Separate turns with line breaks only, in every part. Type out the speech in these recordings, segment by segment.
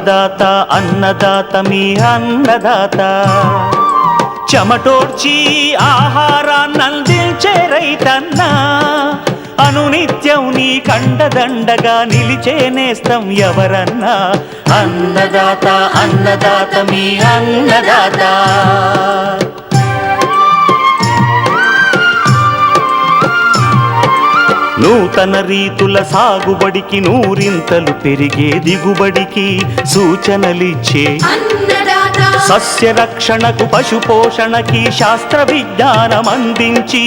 అన్నదాత అన్నదాత మీ అన్నదాత చెమటోడ్చి ఆహారాన్నందించే రైతన్న అనునిత్యం నీ కండదండగా నిలిచే నేస్తం ఎవరన్నా అన్నదాత అన్నదాత మీ అన్నదాత నూతన రీతుల సాగుబడికి నూరింతలు పెరిగే దిగుబడికి సూచనలిచ్చే సస్య రక్షణకు పశు పోషణకి శాస్త్ర విజ్ఞానం అందించి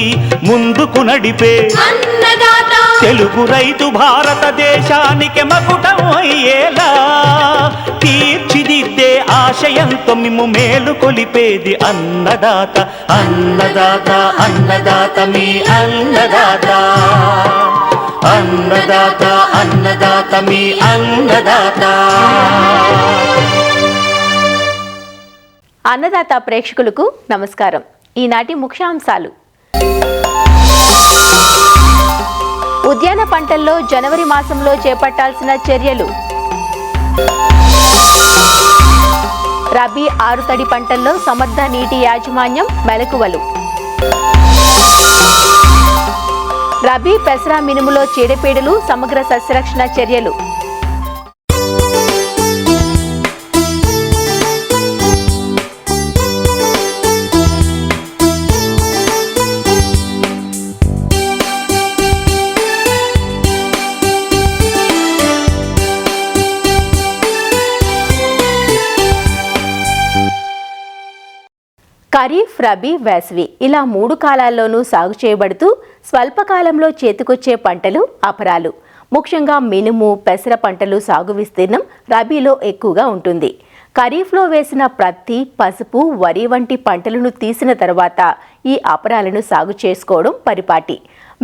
ముందుకు నడిపే తెలుగు రైతు భారతదేశానికి మకుటం అయ్యేలా తీర్చిదిద్దే ఆశయంతో మిమ్ము మేలు కొలిపేది అన్నదాత అన్నదాత అన్నదాత మీ అన్నదాత అన్నదాత అన్నదాత మీ అన్నదాత.
అన్నదాత ప్రేక్షకులకు నమస్కారం. ఈనాటి ముఖ్యాంశాలు: ఉద్యాన పంటల్లో జనవరి మాసంలో చేపట్టాల్సిన చర్యలు, రబీ ఆరుతడి పంటల్లో సమర్థ నీటి యాజమాన్యం మెలకువలు, రబీ పెసర మినుములో చీడపీడలు సమగ్ర సస్యరక్షణ చర్యలు, ఖరీఫ్, రబీ, వేసవి ఇలా 3 కాలాల్లోనూ సాగు చేయబడుతూ స్వల్పకాలంలో చేతికొచ్చే పంటలు అపరాలు. ముఖ్యంగా మినుము, పెసర పంటలు సాగు విస్తీర్ణం రబీలో ఎక్కువగా ఉంటుంది. ఖరీఫ్లో వేసిన ప్రత్తి, పసుపు, వరి వంటి పంటలను తీసిన తర్వాత ఈ అపరాలను సాగు చేసుకోవడం పరిపాటి.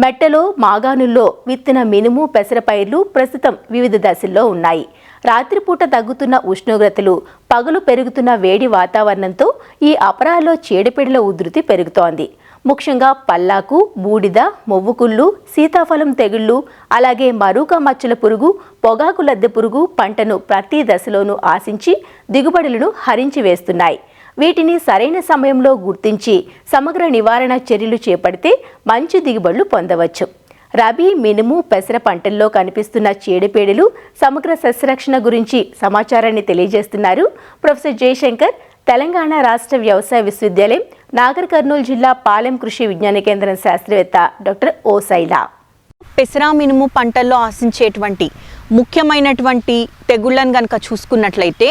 మెట్టలో, మాగాణుల్లో విత్తిన మినుము, పెసర పైర్లు ప్రస్తుతం వివిధ దశల్లో ఉన్నాయి. రాత్రిపూట తగ్గుతున్న ఉష్ణోగ్రతలు, పగలు పెరుగుతున్న వేడి వాతావరణంతో ఈ అపరాల్లో చీడపీడల ఉధృతి పెరుగుతోంది. ముఖ్యంగా పల్లాకు, బూడిద, మొవ్వుకుళ్ళు, సీతాఫలం తెగుళ్లు, అలాగే మరూక మచ్చల పురుగు, పొగాకు లద్దె పురుగు పంటను ప్రతి దశలోనూ ఆశించి దిగుబడులను హరించి వేస్తున్నాయి. వీటిని సరైన సమయంలో గుర్తించి సమగ్ర నివారణ చర్యలు చేపడితే మంచి దిగుబడులు పొందవచ్చు. రబీ, మినుము, పెసర పంటల్లో కనిపిస్తున్న చీడపీడలు, సమగ్ర సస్యరక్షణ గురించి సమాచారాన్ని తెలియజేస్తున్నారు ప్రొఫెసర్ జయశంకర్, తెలంగాణ రాష్ట్ర వ్యవసాయ విశ్వవిద్యాలయం, నాగర్ కర్నూలు జిల్లా పాలెం కృషి విజ్ఞాన కేంద్రం శాస్త్రవేత్త డాక్టర్ ఓ శైలా.
పెసర, మినుము పంటల్లో ఆశించేటువంటి ముఖ్యమైనటువంటి తెగుళ్ళను కనుక చూసుకున్నట్లయితే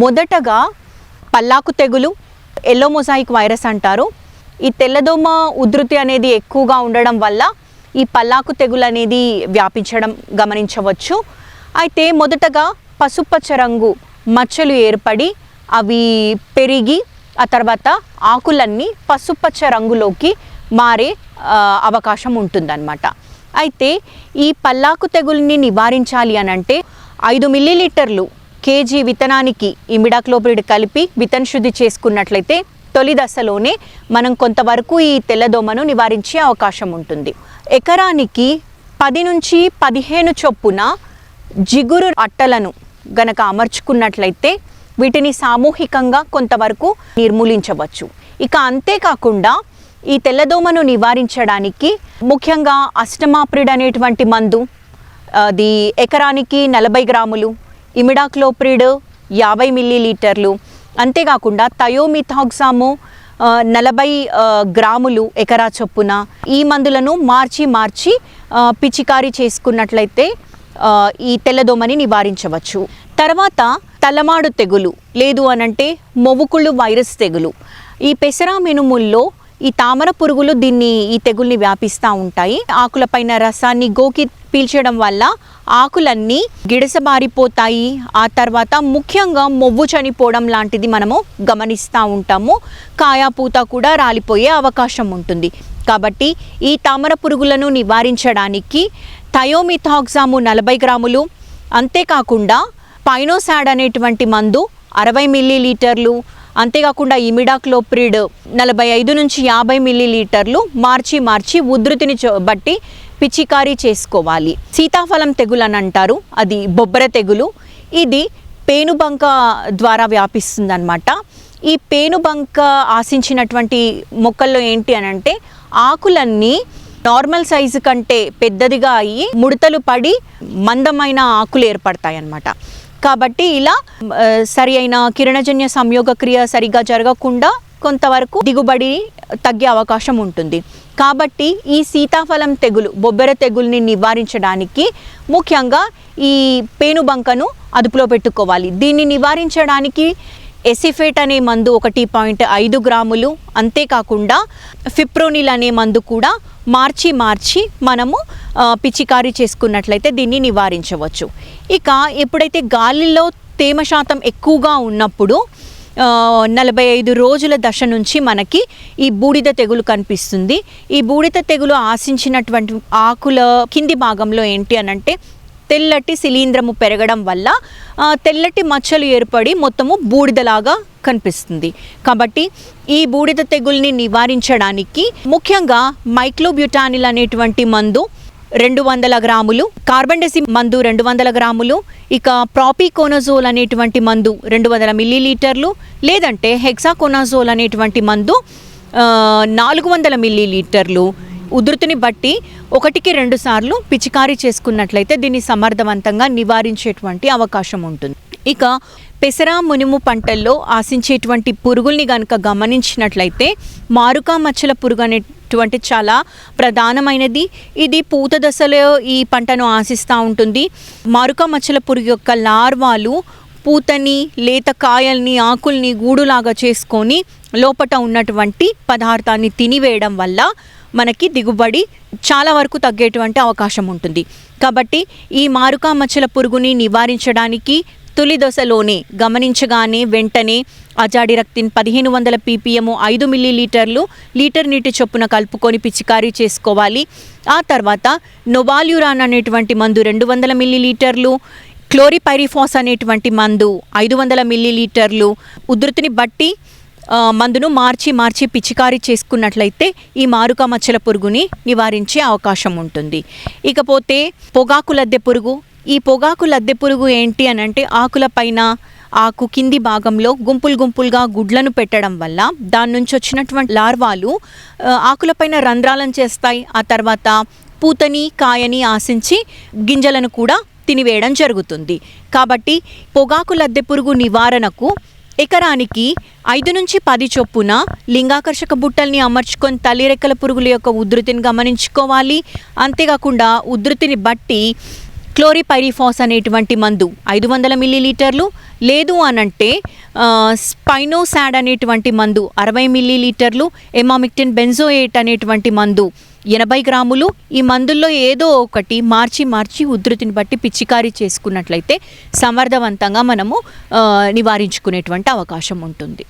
మొదటగా పల్లాకు తెగులు, ఎల్లో మొజాయిక్ వైరస్ అంటారు. ఈ తెల్లదోమ ఉధృతి అనేది ఎక్కువగా ఉండడం వల్ల ఈ పల్లాకు తెగులు అనేది వ్యాపించడం గమనించవచ్చు. అయితే మొదటగా పసుపచ్చ రంగు మచ్చలు ఏర్పడి అవి పెరిగి ఆ తర్వాత ఆకులన్నీ పసుపచ్చ రంగులోకి మారే అవకాశం ఉంటుందన్నమాట. అయితే ఈ పల్లాకు తెగుల్ని నివారించాలి అనంటే 5 మిల్లీలీటర్లు కేజీ విత్తనానికి ఇమిడాక్లోప్రిడ్ కలిపి విత్తన శుద్ధి చేసుకున్నట్లయితే తొలి దశలోనే మనం కొంతవరకు ఈ తెల్లదోమను నివారించే అవకాశం ఉంటుంది. ఎకరానికి 10 నుంచి 15 చొప్పున జిగురు అట్టలను గనక అమర్చుకున్నట్లయితే వీటిని సామూహికంగా కొంతవరకు నిర్మూలించవచ్చు. ఇక అంతేకాకుండా ఈ తెల్లదోమను నివారించడానికి ముఖ్యంగా అస్టమాప్రిడ్ అనేటువంటి మందు, అది ఎకరానికి 40 గ్రాములు, ఇమిడాక్లోప్రిడ్ 50 మిల్లీలీటర్లు, అంతేకాకుండా థయోమిథాక్సాము 40 గ్రాములు ఎకరా చొప్పున ఈ మందులను మార్చి పిచికారీ చేసుకున్నట్లయితే ఈ తెల్లదోమని నివారించవచ్చు. తర్వాత తలమాడు తెగులు లేదు అనంటే మొవ్వుకుళ్ళు వైరస్ తెగులు. ఈ పెసర మినుముల్లో ఈ తామర పురుగులు ఈ తెగుల్ని వ్యాపిస్తూ ఉంటాయి. ఆకులపైన రసాన్ని గోకి పీల్చడం వల్ల ఆకులన్నీ గిడసబారిపోతాయి. ఆ తర్వాత ముఖ్యంగా మొవ్వు చనిపోవడం లాంటిది మనము గమనిస్తూ ఉంటాము. కాయాపూత కూడా రాలిపోయే అవకాశం ఉంటుంది. కాబట్టి ఈ తామర పురుగులను నివారించడానికి థయోమిథాక్సాము 40 గ్రాములు, అంతేకాకుండా పైనోసాడ్ అనేటువంటి మందు 60 మిల్లీలీటర్లు, అంతేకాకుండా ఇమిడాక్లోప్రిడ్ 45 నుంచి 50 మిల్లీలీటర్లు మార్చి ఉధృతిని బట్టి పిచికారీ చేసుకోవాలి. సీతాఫలం తెగులు అని అంటారు, అది బొబ్బర తెగులు. ఇది పేనుబంక ద్వారా వ్యాపిస్తుంది అన్నమాట. ఈ పేనుబంక ఆశించినటువంటి మొక్కల్లో ఏంటి అని అంటే ఆకులన్నీ నార్మల్ సైజు కంటే పెద్దదిగా అయ్యి ముడతలు పడి మందమైన ఆకులు ఏర్పడతాయి అన్నమాట. కాబట్టి ఇలా సరి అయిన కిరణజన్య సంయోగ క్రియ సరిగా జరగకుండా కొంతవరకు దిగుబడి తగ్గే అవకాశం ఉంటుంది. కాబట్టి ఈ సీతాఫలం తెగులు, బొబ్బెర తెగుల్ని నివారించడానికి ముఖ్యంగా ఈ పేనుబంకను అదుపులో పెట్టుకోవాలి. దీన్ని నివారించడానికి ఎసిఫేట్ అనే మందు 1.5 గ్రాములు, అంతేకాకుండా ఫిప్రోనిల్ అనే మందు కూడా మార్చి మనము పిచికారీ చేసుకున్నట్లయితే దీన్ని నివారించవచ్చు. ఇక ఎప్పుడైతే గాలిలో తేమ శాతం ఎక్కువగా ఉన్నప్పుడు 45 రోజుల దశ నుంచి మనకి ఈ బూడిద తెగులు కనిపిస్తుంది. ఈ బూడిద తెగులు ఆశించినటువంటి ఆకుల కింది భాగంలో ఏంటి అనంటే తెల్లటి శిలీంధ్రము పెరగడం వల్ల తెల్లటి మచ్చలు ఏర్పడి మొత్తము బూడిదలాగా కనిపిస్తుంది. కాబట్టి ఈ బూడిద తెగుల్ని నివారించడానికి ముఖ్యంగా మైక్లోబ్యూటానిల్ అనేటువంటి మందు 200 గ్రాములు, కార్బండెసిమ్ మందు 200 గ్రాములు, ఇక ప్రాపికోనజోల్ అనేటువంటి మందు 200 మిల్లీలీటర్లు, లేదంటే హెక్సాకోనజోల్ అనేటువంటి మందు 400 మిల్లీలీటర్లు ఉధృతిని బట్టి 1-2 సార్లు పిచికారీ చేసుకున్నట్లయితే దీన్ని సమర్థవంతంగా నివారించేటువంటి అవకాశం ఉంటుంది. ఇక పెసర మునుము పంటల్లో ఆశించేటువంటి పురుగుల్ని కనుక గమనించినట్లయితే మారుకా మచ్చల పురుగు అనేటువంటి చాలా ప్రధానమైనది. ఇది పూత దశలో ఈ పంటను ఆశిస్తూ ఉంటుంది. మారుకా మచ్చల పురుగు యొక్క లార్వాలు పూతని, లేత కాయల్ని, ఆకుల్ని గూడులాగా చేసుకొని లోపట ఉన్నటువంటి పదార్థాన్ని తినివేయడం వల్ల మనకి దిగుబడి చాలా వరకు తగ్గేటువంటి అవకాశం ఉంటుంది. కాబట్టి ఈ మారుకా మచ్చల పురుగుని నివారించడానికి తొలి దశలోనే గమనించగానే వెంటనే అజాడిరక్తిన్ 1500 ppm 5 మిల్లీలీటర్లు లీటర్ నీటి చొప్పున కలుపుకొని పిచికారీ చేసుకోవాలి. ఆ తర్వాత నొవాల్యురాన్ అనేటువంటి మందు 200 మిల్లీలీటర్లు, క్లోరిపైరిఫాస్ అనేటువంటి మందు 500 మిల్లీలీటర్లు ఉధృతిని బట్టి మందును మార్చి పిచికారీ చేసుకున్నట్లయితే ఈ మారుకా మచ్చల పురుగుని నివారించే అవకాశం ఉంటుంది. ఇకపోతే పొగాకు లద్దె పురుగు. ఈ పొగాకు లద్దె పురుగు ఏంటి అని అంటే ఆకుల పైన, ఆకు కింది భాగంలో గుంపులుగా గుడ్లను పెట్టడం వల్ల దాని నుంచి వచ్చినటువంటి లార్వాలు ఆకులపైన రంధ్రాలను చేస్తాయి. ఆ తర్వాత పూతని, కాయని ఆశించి గింజలను కూడా తినివేయడం జరుగుతుంది. కాబట్టి పొగాకు లద్దె పురుగు నివారణకు ఎకరానికి 5 నుంచి 10 చొప్పున లింగాకర్షక బుట్టల్ని అమర్చుకొని తల్లిరెక్కల పురుగుల యొక్క ఉధృతిని గమనించుకోవాలి. అంతేకాకుండా ఉధృతిని బట్టి క్లోరిపైరిఫాస్ అనేటువంటి మందు 500 మిల్లీలీటర్లు, లేదు అనంటే స్పైనోసాడ్ అనేటువంటి మందు 60 మిల్లీలీటర్లు, ఎమామిక్టిన్ బెంజోయేట్ అనేటువంటి మందు 80 గ్రాములు. ఈ మందుల్లో ఏదో ఒకటి మార్చి ఉధృతిని బట్టి పిచికారీ చేసుకున్నట్లయితే సమర్థవంతంగా మనము నివారించుకునేటువంటి అవకాశం ఉంటుంది.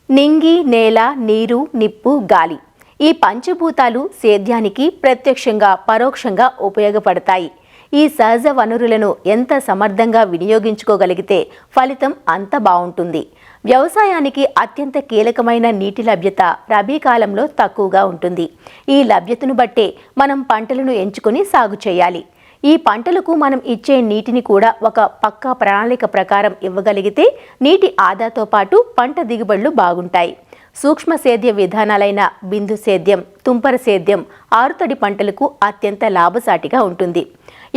నింగి, నేల, నీరు, నిప్పు, గాలి ఈ పంచభూతాలు సేద్యానికి ప్రత్యక్షంగా పరోక్షంగా ఉపయోగపడతాయి. ఈ సహజ వనరులను ఎంత సమర్థంగా వినియోగించుకోగలిగితే ఫలితం అంత బాగుంటుంది. వ్యవసాయానికి అత్యంత కీలకమైన నీటి లభ్యత రబీ కాలంలో తక్కువగా ఉంటుంది. ఈ లభ్యతను బట్టే మనం పంటలను ఎంచుకొని సాగు చేయాలి. ఈ పంటలకు మనం ఇచ్చే నీటిని కూడా ఒక పక్కా ప్రణాళిక ప్రకారం ఇవ్వగలిగితే నీటి ఆదాతో పాటు పంట దిగుబడులు బాగుంటాయి. సూక్ష్మ సేద్య విధానాలైన బిందు సేద్యం, తుంపర సేద్యం ఆరుతడి పంటలకు అత్యంత లాభసాటిగా ఉంటుంది.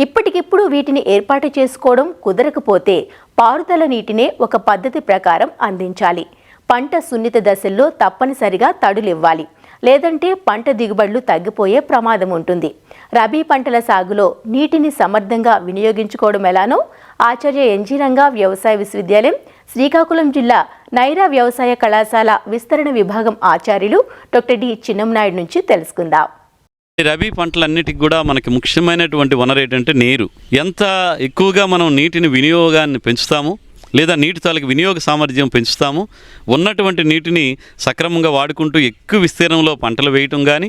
ఇప్పటికిప్పుడు వీటిని ఏర్పాటు చేసుకోవడం కుదరకపోతే పారుదల నీటినే ఒక పద్ధతి ప్రకారం అందించాలి. పంట సున్నిత దశల్లో తప్పనిసరిగా తడులివ్వాలి, లేదంటే పంట దిగుబడులు తగ్గిపోయే ప్రమాదం ఉంటుంది. రబీ పంటల సాగులో నీటిని సమర్థంగా వినియోగించుకోవడం ఎలానో ఆచార్య ఎన్జీ రంగా వ్యవసాయ విశ్వవిద్యాలయం, శ్రీకాకుళం జిల్లా నైరా వ్యవసాయ కళాశాల విస్తరణ విభాగం ఆచార్యులు డాక్టర్ డి చిన్నంనాయుడు నుంచి తెలుసుకుందాం.
రబీ పంటలన్నిటికి కూడా మనకి ముఖ్యమైనటువంటి వనరు ఏంటంటే నీరు. ఎంత ఎక్కువగా మనం నీటిని వినియోగాన్ని పెంచుతాము లేదా నీటి తాలూకు వినియోగ సామర్థ్యం పెంచుతాము, ఉన్నటువంటి నీటిని సక్రమంగా వాడుకుంటూ ఎక్కువ విస్తీర్ణంలో పంటలు వేయటం కానీ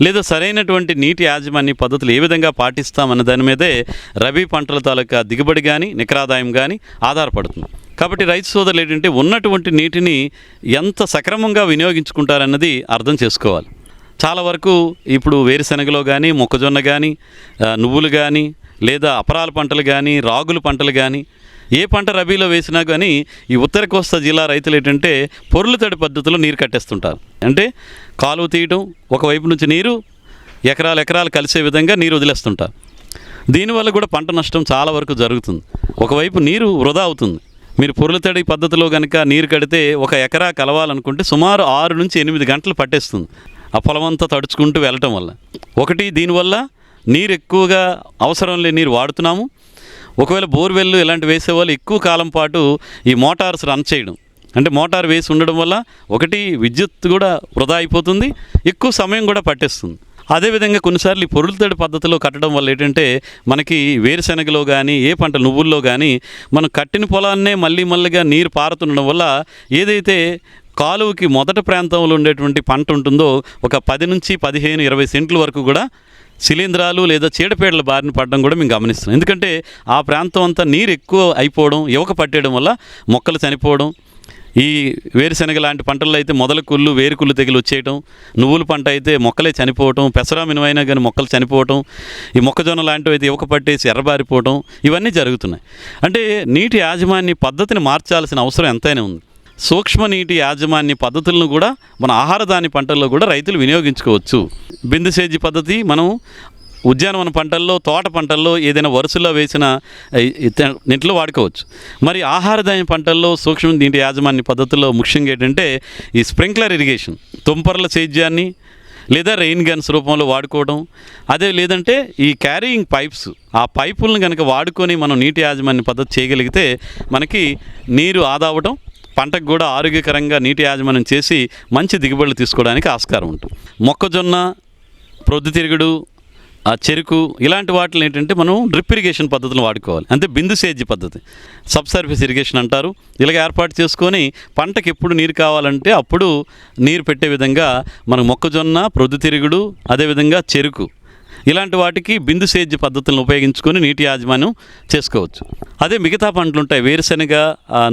లేదా సరైనటువంటి నీటి యాజమాన్య పద్ధతులు ఏ విధంగా పాటిస్తామన్న దాని మీదే రబీ పంటల తాలూకా దిగుబడి కానీ నికరాదాయం కానీ ఆధారపడుతుంది. కాబట్టి రైతు సోదరులు ఏంటంటే ఉన్నటువంటి నీటిని ఎంత సక్రమంగా వినియోగించుకుంటారన్నది అర్థం చేసుకోవాలి. చాలా వరకు ఇప్పుడు వేరుశనగలో కానీ మొక్కజొన్న కానీ నువ్వులు కానీ లేదా అపరాల పంటలు కానీ రాగుల పంటలు కానీ ఏ పంట రబీలో వేసినా కానీ ఈ ఉత్తర కోస్తా జిల్లా రైతులు ఏంటంటే పొర్లు తడి పద్ధతిలో నీరు కట్టేస్తుంటారు. అంటే కాలువ తీయటం, ఒకవైపు నుంచి నీరు ఎకరాలు కలిసే విధంగా నీరు వదిలేస్తుంటారు. దీనివల్ల కూడా పంట నష్టం చాలా వరకు జరుగుతుంది. ఒకవైపు నీరు వృధా అవుతుంది. మీరు పొర్లు తడి పద్ధతిలో కనుక నీరు కడితే ఒక ఎకరా కలవాలనుకుంటే సుమారు 6 నుంచి 8 గంటలు పట్టేస్తుంది ఆ పొలమంతా తడుచుకుంటూ వెళ్ళటం వల్ల. ఒకటి, దీనివల్ల నీరు ఎక్కువగా అవసరం లేని నీరు వాడుతున్నాము. ఒకవేళ బోర్వెల్లు ఇలాంటి వేసేవాళ్ళు ఎక్కువ కాలం పాటు ఈ మోటార్స్ రన్ చేయడం, అంటే మోటార్ వేసి ఉండడం వల్ల ఒకటి విద్యుత్ కూడా వృధా అయిపోతుంది, ఎక్కువ సమయం కూడా పట్టేస్తుంది. అదేవిధంగా కొన్నిసార్లు ఈ పొరుల తడి పద్ధతిలో కట్టడం వల్ల ఏంటంటే మనకి వేరుశెనగలో కానీ ఏ పంట నువ్వుల్లో కానీ మనం కట్టిన పొలాన్నే మళ్ళీగా నీరు పారుతుండడం వల్ల ఏదైతే కాలువకి మొదటి ప్రాంతంలో ఉండేటువంటి పంట ఉంటుందో ఒక 10 నుంచి 15-20 సెంట్ల వరకు కూడా శిలీంధ్రాలు లేదా చీడపీడల బారిన పడడం కూడా మేము గమనిస్తున్నాం. ఎందుకంటే ఆ ప్రాంతం అంతా నీరు ఎక్కువ అయిపోవడం, యువక పట్టేయడం వల్ల మొక్కలు చనిపోవడం. ఈ వేరుశెనగ లాంటి పంటల్లో అయితే మొదల కుళ్ళు వేరుకుళ్ళు తెగులు వచ్చేయటం, నువ్వుల పంట అయితే మొక్కలే చనిపోవటం, పెసరా మినుమైనా కానీ మొక్కలు చనిపోవటం, ఈ మొక్కజొన్న లాంటివి అయితే యువక పట్టేసి ఎర్రబారిపోవటం, ఇవన్నీ జరుగుతున్నాయి. అంటే నీటి యాజమాన్య పద్ధతిని మార్చాల్సిన అవసరం ఎంతైనా ఉంది. సూక్ష్మ నీటి యాజమాన్య పద్ధతులను కూడా మన ఆహారధాన్య పంటల్లో కూడా రైతులు వినియోగించుకోవచ్చు. బిందు సేద్య పద్ధతి మనం ఉద్యానవన పంటల్లో, తోట పంటల్లో ఏదైనా వరుసలో వేసిన నీటిలో వాడుకోవచ్చు. మరి ఆహారధాన్య పంటల్లో సూక్ష్మ నీటి యాజమాన్య పద్ధతుల్లో ముఖ్యంగా ఏంటంటే ఈ స్ప్రింక్లర్ ఇరిగేషన్, తుంపర్ల సేద్యాన్ని లేదా రెయిన్ గన్స్ రూపంలో వాడుకోవడం, అదే లేదంటే ఈ క్యారీయింగ్ పైప్స్, ఆ పైపులను కనుక వాడుకొని మనం నీటి యాజమాన్య పద్ధతి చేయగలిగితే మనకి నీరు ఆదా అవ్వడం, పంటకు కూడా ఆరోగ్యకరంగా నీటి యాజమాన్యం చేసి మంచి దిగుబడులు తీసుకోవడానికి ఆస్కారం ఉంటుంది. మొక్కజొన్న, ప్రొద్దుతిరుగుడు, చెరుకు ఇలాంటి వాటిని ఏంటంటే మనం డ్రిప్ ఇరిగేషన్ పద్ధతులు వాడుకోవాలి. అంటే బిందు సేద్య పద్ధతి, సబ్సర్ఫేస్ ఇరిగేషన్ అంటారు. ఇలాగ ఏర్పాటు చేసుకొని పంటకి ఎప్పుడు నీరు కావాలంటే అప్పుడు నీరు పెట్టే విధంగా మనం మొక్కజొన్న, ప్రొద్దుతిరుగుడు, అదేవిధంగా చెరుకు ఇలాంటి వాటికి బిందు సేద్య పద్ధతులను ఉపయోగించుకొని నీటి యాజమాన్యం చేసుకోవచ్చు. అదే మిగతా పంటలు ఉంటాయి, వేరుశెనగ,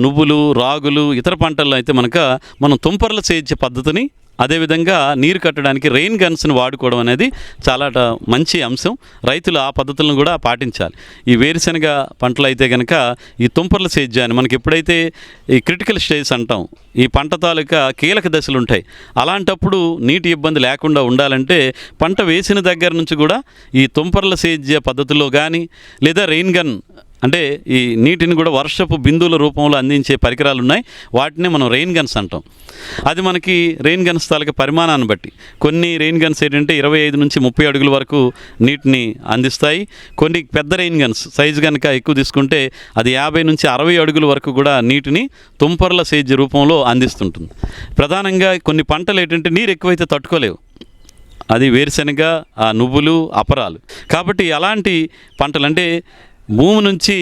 నువ్వులు, రాగులు, ఇతర పంటల్లో అయితే మనం తుంపర్ల సేద్య పద్ధతిని అదేవిధంగా నీరు కట్టడానికి రెయిన్ గన్స్ని వాడుకోవడం అనేది చాలా మంచి అంశం. రైతులు ఆ పద్ధతులను కూడా పాటించాలి. ఈ వేరుశెనగ పంటలు అయితే కనుక ఈ తుంపర్ల సేద్యాన్ని మనకి ఎప్పుడైతే ఈ క్రిటికల్ స్టేజ్ అంటాం, ఈ పంట తాలూకా కీలక దశలు ఉంటాయి, అలాంటప్పుడు నీటి ఇబ్బంది లేకుండా ఉండాలంటే పంట వేసిన దగ్గర నుంచి కూడా ఈ తుంపర్ల సేద్య పద్ధతిలో కానీ లేదా రెయిన్ గన్ అంటే ఈ నీటిని కూడా వర్షపు బిందువుల రూపంలో అందించే పరికరాలు ఉన్నాయి, వాటిని మనం రెయిన్ గన్స్ అంటాం. అది మనకి రెయిన్ గన్స్ తాలూకా పరిమాణాన్ని బట్టి కొన్ని రెయిన్ గన్స్ ఏంటంటే 25 నుంచి 30 అడుగుల వరకు నీటిని అందిస్తాయి. కొన్ని పెద్ద రెయిన్ గన్స్ సైజు కనుక ఎక్కువ తీసుకుంటే అది 50 నుంచి 60 అడుగుల వరకు కూడా నీటిని తుంపర్ల సేద్య రూపంలో అందిస్తుంటుంది. ప్రధానంగా కొన్ని పంటలు ఏంటంటే నీరు ఎక్కువైతే తట్టుకోలేవు, అది వేరుశెనగ, నువ్వులు, అపరాలు. కాబట్టి అలాంటి పంటలు అంటే భూమి నుంచి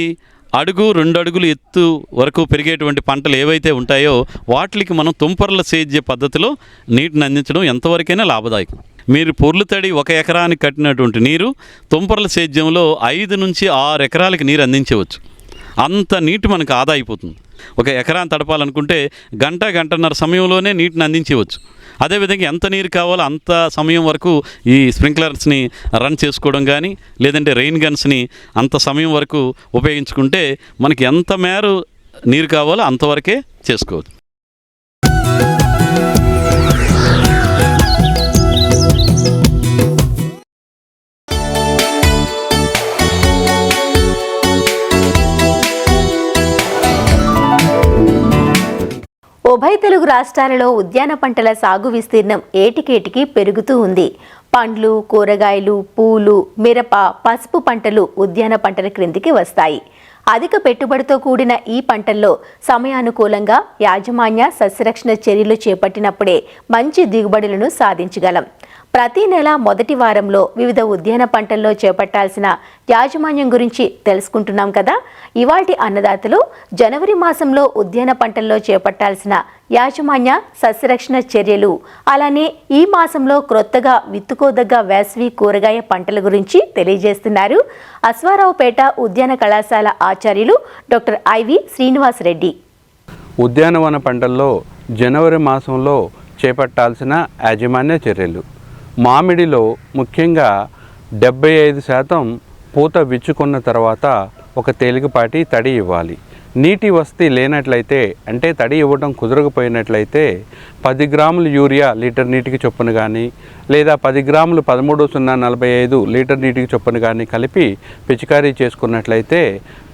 1-2 అడుగులు ఎత్తు వరకు పెరిగేటువంటి పంటలు ఏవైతే ఉంటాయో వాటికి మనం తుంపర్ల సేద్య పద్ధతిలో నీటిని అందించడం ఎంతవరకైనా లాభదాయకం. మీరు పొర్లు తడి 1 ఎకరానికి కట్టినటువంటి నీరు తుంపర్ల సేద్యంలో 5 నుంచి 6 ఎకరాలకి నీరు అందించవచ్చు. అంత నీటి మనకు ఆదా అయిపోతుంది. 1 ఎకరాన్ని తడపాలనుకుంటే గంటన్నర సమయంలోనే నీటిని అందించవచ్చు. అదేవిధంగా ఎంత నీరు కావాలో అంత సమయం వరకు ఈ స్ప్రింక్లర్స్ని రన్ చేసుకోవడం కానీ లేదంటే రెయిన్ గన్స్ని అంత సమయం వరకు ఉపయోగించుకుంటే మనకి ఎంత మేర నీరు కావాలో అంతవరకే చేసుకోవచ్చు.
ఉభయ తెలుగు రాష్ట్రాలలో ఉద్యాన పంటల సాగు విస్తీర్ణం ఏటికేటికి పెరుగుతూ ఉంది. పండ్లు, కూరగాయలు, పూలు, మిరప, పసుపు పంటలు ఉద్యాన పంటల క్రిందికి వస్తాయి. అధిక పెట్టుబడితో కూడిన ఈ పంటల్లో సమయానుకూలంగా యాజమాన్య సస్యరక్షణ చర్యలు చేపట్టినప్పుడే మంచి దిగుబడులను సాధించగలం. ప్రతి నెల మొదటి వారంలో వివిధ ఉద్యాన పంటల్లో చేపట్టాల్సిన యాజమాన్యం గురించి తెలుసుకుంటున్నాం కదా. ఇవాల్టి అన్నదాతలు జనవరి మాసంలో ఉద్యాన పంటల్లో చేపట్టాల్సిన యాజమాన్య సస్యరక్షణ చర్యలు, అలానే ఈ మాసంలో క్రొత్తగా విత్తుకోదగ్గ వేసవి కూరగాయ పంటల గురించి తెలియజేస్తున్నారు అశ్వారావుపేట ఉద్యాన కళాశాల ఆచార్యులు డాక్టర్ ఐవి శ్రీనివాస్ రెడ్డి.
ఉద్యానవన పంటల్లో జనవరి మాసంలో చేపట్టాల్సిన యాజమాన్య చర్యలు. మామిడిలో ముఖ్యంగా 75% పూత విచ్చుకున్న తర్వాత ఒక తేలికపాటి తడి ఇవ్వాలి. నీటి వసతి లేనట్లయితే, అంటే తడి ఇవ్వడం కుదరకపోయినట్లయితే 10 గ్రాములు యూరియా లీటర్ నీటికి చొప్పున కానీ, లేదా 10 గ్రాములు 13,045 లీటర్ నీటికి చొప్పున కానీ కలిపి పిచికారీ చేసుకున్నట్లయితే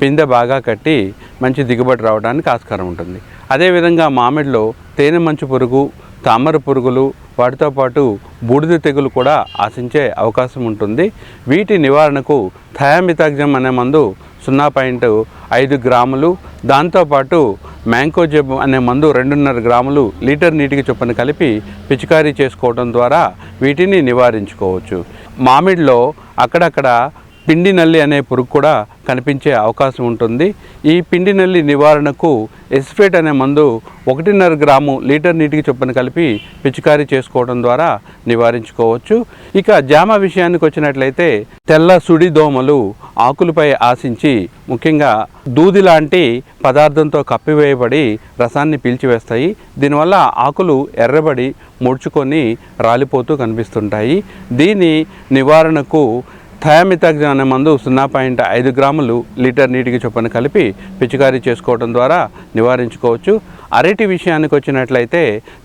పిందె బాగా కట్టి మంచి దిగుబడి రావడానికి ఆస్కారం ఉంటుంది. అదేవిధంగా మామిడిలో తేనె మంచు పురుగు, తామర పురుగులు, వాటితో పాటు బూడిద తెగులు కూడా ఆశించే అవకాశం ఉంటుంది. వీటి నివారణకు థయామిథాగ్జమ్ అనే మందు 0.5 గ్రాములు, దాంతోపాటు మ్యాంకోజెబ్ అనే మందు 2.5 గ్రాములు లీటర్ నీటికి చొప్పున కలిపి పిచికారీ చేసుకోవడం ద్వారా వీటిని నివారించుకోవచ్చు. మామిడిలో అక్కడక్కడ పిండి నల్లి అనే పురుగు కూడా కనిపించే అవకాశం ఉంటుంది. ఈ పిండి నల్లి నివారణకు ఎస్ఫేట్ అనే మందు 1.5 గ్రాము లీటర్ నీటికి చొప్పున కలిపి పిచికారీ చేసుకోవడం ద్వారా నివారించుకోవచ్చు. ఇక జామ విషయానికి వచ్చినట్లయితే తెల్ల సుడి దోమలు ఆకులపై ఆశించి ముఖ్యంగా దూది లాంటి పదార్థంతో కప్పివేయబడి రసాన్ని పీల్చివేస్తాయి. దీనివల్ల ఆకులు ఎర్రబడి ముడుచుకొని రాలిపోతూ కనిపిస్తుంటాయి. దీని నివారణకు థయామిథాగ్జమ్ అనే మందు 0.5 గ్రాములు లీటర్ నీటికి చొప్పున కలిపి పిచికారీ చేసుకోవడం ద్వారా నివారించుకోవచ్చు. అరటి విషయానికి వచ్చినట్లయితే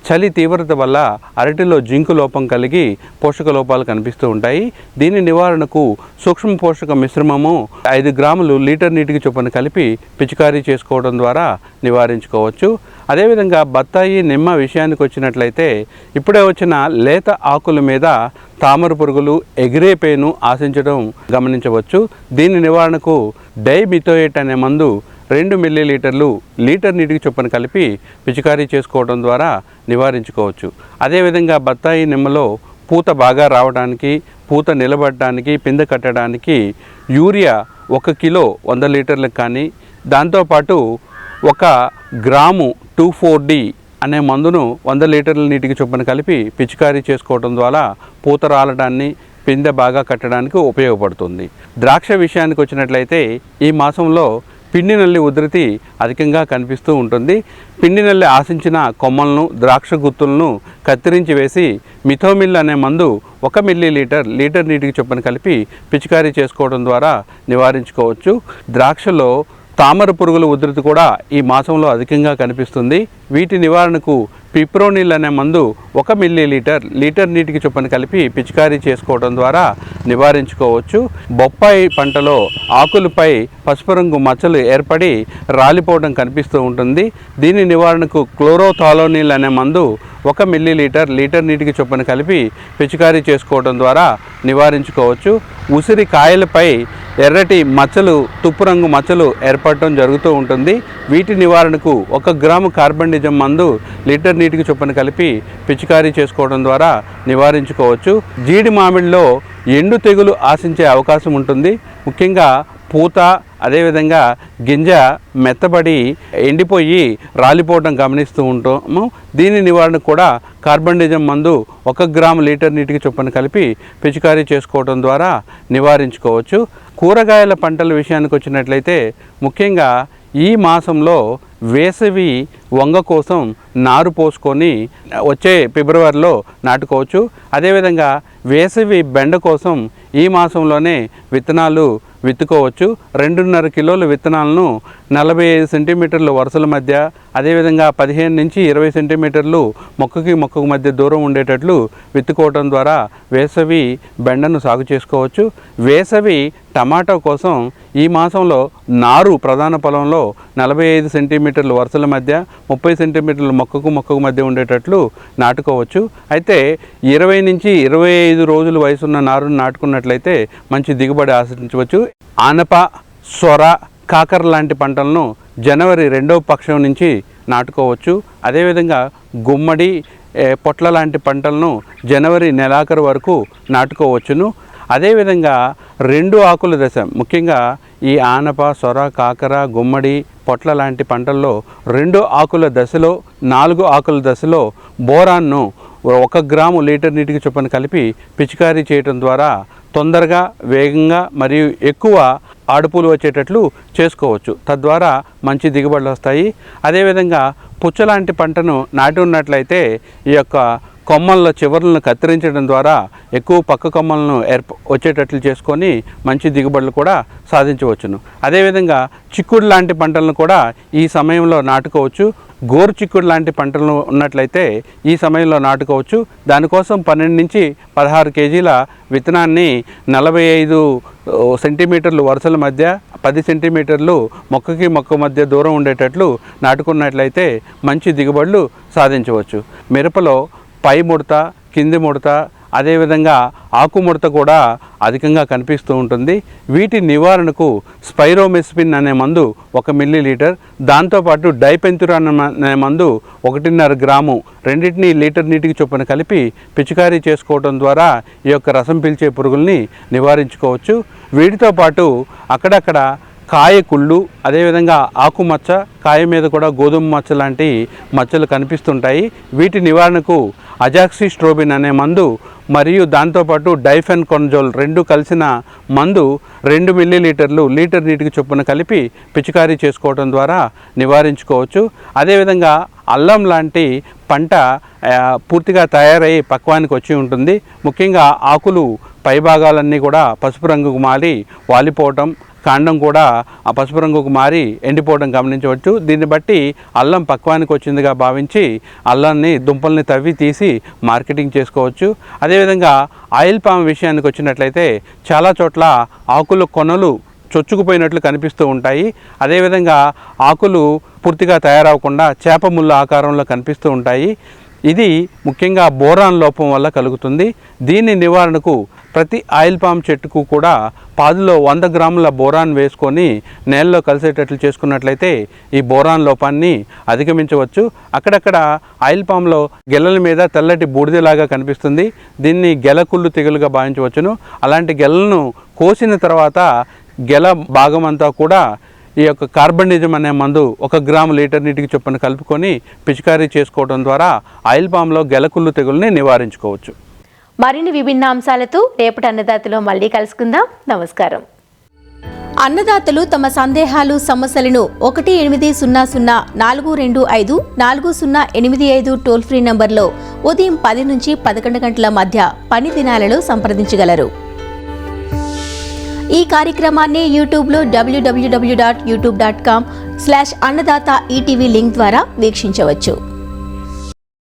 చలి తీవ్రత వల్ల అరటిలో జింకు లోపం కలిగి పోషక లోపాలు కనిపిస్తూ ఉంటాయి. దీని నివారణకు సూక్ష్మ పోషక మిశ్రమము 5 గ్రాములు లీటర్ నీటికి చొప్పున కలిపి పిచికారీ చేసుకోవడం ద్వారా నివారించుకోవచ్చు. అదేవిధంగా బత్తాయి, నిమ్మ విషయానికి వచ్చినట్లయితే ఇప్పుడే వచ్చిన లేత ఆకుల మీద తామర పురుగులు, ఎగిరే పేను ఆశించడం గమనించవచ్చు. దీని నివారణకు డైమిథోయేట్ అనే మందు 2 మిల్లీలీటర్లు లీటర్ నీటికి చొప్పున కలిపి పిచికారీ చేసుకోవడం ద్వారా నివారించుకోవచ్చు. అదేవిధంగా బత్తాయి, నిమ్మలో పూత బాగా రావడానికి, పూత నిలబడడానికి, పిందె కట్టడానికి యూరియా 1 కిలో 100 లీటర్లకు కానీ, దాంతోపాటు 1 గ్రాము 2,4-D అనే మందును 100 లీటర్ల నీటికి చొప్పున కలిపి పిచికారీ చేసుకోవడం ద్వారా పూత రాలడాన్ని, పిందె బాగా కట్టడానికి ఉపయోగపడుతుంది. ద్రాక్ష విషయానికి వచ్చినట్లయితే ఈ మాసంలో పిండి నల్లి ఉధృతి అధికంగా కనిపిస్తూ ఉంటుంది. పిండి నల్లి ఆశించిన కొమ్మలను, ద్రాక్ష గుత్తులను కత్తిరించి వేసి మిథోమిల్ అనే మందు 1 మిల్లీలీటర్ లీటర్ నీటికి చొప్పున కలిపి పిచికారీ చేసుకోవడం ద్వారా నివారించుకోవచ్చు. ద్రాక్షలో తామర పురుగుల ఉధృతి కూడా ఈ మాసంలో అధికంగా కనిపిస్తుంది. వీటి నివారణకు పిప్రోనిల్ అనే మందు 1 మిల్లీలీటర్ లీటర్ నీటికి చొప్పున కలిపి పిచికారీ చేసుకోవడం ద్వారా నివారించుకోవచ్చు. బొప్పాయి పంటలో ఆకులపై పసుపు రంగు మచ్చలు ఏర్పడి రాలిపోవడం కనిపిస్తూ ఉంటుంది. దీని నివారణకు క్లోరోథాలోనిల్ అనే మందు 1 మిల్లీలీటర్ లీటర్ నీటికి చొప్పున కలిపి పిచికారీ చేసుకోవడం ద్వారా నివారించుకోవచ్చు. ఉసిరి కాయలపై ఎర్రటి మచ్చలు, తుప్పు రంగు మచ్చలు ఏర్పడటం జరుగుతూ ఉంటుంది. వీటి నివారణకు 1 గ్రాము కార్బండిజం మందు లీటర్ నీటికి చొప్పున కలిపి పిచికారీ చేసుకోవడం ద్వారా నివారించుకోవచ్చు. జీడి మామిడిలో ఎండు తెగులు ఆశించే అవకాశం ఉంటుంది. ముఖ్యంగా పూత, అదేవిధంగా గింజ మెత్తబడి ఎండిపోయి రాలిపోవడం గమనిస్తూ ఉంటాము. దీని నివారణకు కూడా కార్బండిజం మందు 1 గ్రాము లీటర్ నీటికి చొప్పున కలిపి పిచికారీ చేసుకోవడం ద్వారా నివారించుకోవచ్చు. కూరగాయల పంటల విషయానికి వచ్చినట్లయితే ముఖ్యంగా ఈ మాసంలో వేసవి వంగ కోసం నారు పోసుకొని వచ్చే ఫిబ్రవరిలో నాటుకోవచ్చు. అదేవిధంగా వేసవి బెండ కోసం ఈ మాసంలోనే విత్తనాలు విత్తుకోవచ్చు. 2.5 కిలోల విత్తనాలను 45 సెంటీమీటర్ల వరుసల మధ్య, అదేవిధంగా 15 నుంచి 20 సెంటీమీటర్లు మొక్కకు మధ్య దూరం ఉండేటట్లు విత్తుకోవడం ద్వారా వేసవి బెండను సాగు చేసుకోవచ్చు. వేసవి టమాటో కోసం ఈ మాసంలో నారు ప్రధాన పొలంలో 45 సెంటీమీటర్ల వరుసల మధ్య, 30 సెంటీమీటర్ల మొక్కకు మధ్య ఉండేటట్లు నాటుకోవచ్చు. అయితే 20 నుంచి 25 రోజుల వయసున్న నారును నాటుకున్నట్లయితే మంచి దిగుబడి ఆశించవచ్చు. ఆనప, సొర, కాకర లాంటి పంటలను జనవరి 2వ పక్షం నుంచి నాటుకోవచ్చు. అదేవిధంగా గుమ్మడి, పొట్ల లాంటి పంటలను జనవరి నెలాఖరు వరకు నాటుకోవచ్చును. అదేవిధంగా 2 ఆకుల దశ, ముఖ్యంగా ఈ ఆనప, సొర, కాకర, గుమ్మడి, పొట్ల లాంటి పంటల్లో 2 ఆకుల దశలో 4 ఆకుల దశలో బోరాన్ను 1 గ్రాము లీటర్ నీటికి చొప్పున కలిపి పిచికారీ చేయడం ద్వారా తొందరగా, వేగంగా మరియు ఎక్కువ ఆడుపులు వచ్చేటట్లు చేసుకోవచ్చు. తద్వారా మంచి దిగుబడులు వస్తాయి. అదేవిధంగా పుచ్చలాంటి పంటను నాటి ఉన్నట్లయితే ఈ యొక్క కొమ్మల చివరలను కత్తిరించడం ద్వారా ఎక్కువ పక్క కొమ్మలను వచ్చేటట్లు చేసుకొని మంచి దిగుబడులు కూడా సాధించవచ్చును. అదేవిధంగా చిక్కుడు లాంటి పంటలను కూడా ఈ సమయంలో నాటుకోవచ్చు. గోరు చిక్కుడు లాంటి పంటలు ఉన్నట్లయితే ఈ సమయంలో నాటుకోవచ్చు. దానికోసం 12 నుంచి 16 కేజీల విత్తనాన్ని 45 సెంటీమీటర్లు వరుసల మధ్య, 10 సెంటీమీటర్లు మొక్కకి మొక్క మధ్య దూరం ఉండేటట్లు నాటుకున్నట్లయితే మంచి దిగుబడులు సాధించవచ్చు. మిరపలో పై ముడత, కింది ముడత, అదేవిధంగా ఆకు ముడత కూడా అధికంగా కనిపిస్తూ ఉంటుంది. వీటి నివారణకు స్పైరోమెస్పిన్ అనే మందు 1 మిల్లీలీటర్, దాంతోపాటు డైపెంతురాన్ అనే మందు 1.5 గ్రాము రెండింటిని లీటర్ నీటికి చొప్పున కలిపి పిచికారీ చేసుకోవడం ద్వారా ఈ యొక్క రసం పీల్చే పురుగుల్ని నివారించుకోవచ్చు. వీటితో పాటు అక్కడక్కడ కాయ కుళ్ళు, అదేవిధంగా ఆకుమచ్చ, కాయ మీద కూడా గోధుమ మచ్చ లాంటి మచ్చలు కనిపిస్తుంటాయి. వీటి నివారణకు అజాక్సిస్ట్రోబిన్ అనే మందు మరియు దాంతోపాటు డైఫెన్కొనజోల్ 2 కలిసిన మందు 2 మిల్లీలీటర్లు లీటర్ నీటికి చొప్పున కలిపి పిచికారీ చేసుకోవడం ద్వారా నివారించుకోవచ్చు. అదేవిధంగా అల్లం లాంటి పంట పూర్తిగా తయారై పక్వానికి వచ్చి ఉంటుంది. ముఖ్యంగా ఆకులు పైభాగాలన్నీ కూడా పసుపు రంగుకు మారి వాలిపోవటం, కాండం కూడా ఆ పసుపు రంగుకు మారి ఎండిపోవడం గమనించవచ్చు. దీన్ని బట్టి అల్లం పక్వానికి వచ్చిందిగా భావించి అల్లాన్ని, దుంపల్ని తవ్వి తీసి మార్కెటింగ్ చేసుకోవచ్చు. అదేవిధంగా ఆయిల్ పామ్ విషయానికి వచ్చినట్లయితే చాలా చోట్ల ఆకుల కొనలు చొచ్చుకుపోయినట్లు కనిపిస్తూ ఉంటాయి. అదేవిధంగా ఆకులు పూర్తిగా తయారవకుండా చేప ముళ్ళ ఆకారంలో కనిపిస్తూ ఉంటాయి. ఇది ముఖ్యంగా బోరాన్ లోపం వల్ల కలుగుతుంది. దీని నివారణకు ప్రతి ఆయిల్ పామ్ చెట్టుకు కూడా పాదులో 100 గ్రాముల బోరాన్ వేసుకొని నేలలో కలిసేటట్లు చేసుకున్నట్లయితే ఈ బోరాన్ లోపాన్ని అధిగమించవచ్చు. అక్కడక్కడ ఆయిల్ పామ్లో గెలల మీద తెల్లటి బూడిదలాగా కనిపిస్తుంది. దీన్ని గెలకుళ్ళు తెగులుగా భావించవచ్చును. అలాంటి గెలలను కోసిన తర్వాత గెల భాగం అంతా కూడా ఈ యొక్క కార్బనిజం అనే మందు 1 గ్రాము లీటర్ నీటికి చొప్పున కలుపుకొని పిచికారీ చేసుకోవడం ద్వారా ఆయిల్ పామ్లో గెలకుళ్ళు తెగుల్ని నివారించుకోవచ్చు.
మరిన్ని విభిన్న అంశాలతో రేపటి అన్నదాతలో మళ్ళీ కలుసుకుందాం. నమస్కారం. అన్నదాతలు తమ సందేహాలు, సమస్యలను 1800-425-4085 టోల్ ఫ్రీ నంబర్లో ఉదయం 10 నుంచి 11 గంటల మధ్య పని దినాలలో సంప్రదించగలరు. ఈ కార్యక్రమాన్ని యూట్యూబ్లో www.youtube.com/అన్నదాత ఈటీవీ లింక్ ద్వారా వీక్షించవచ్చు.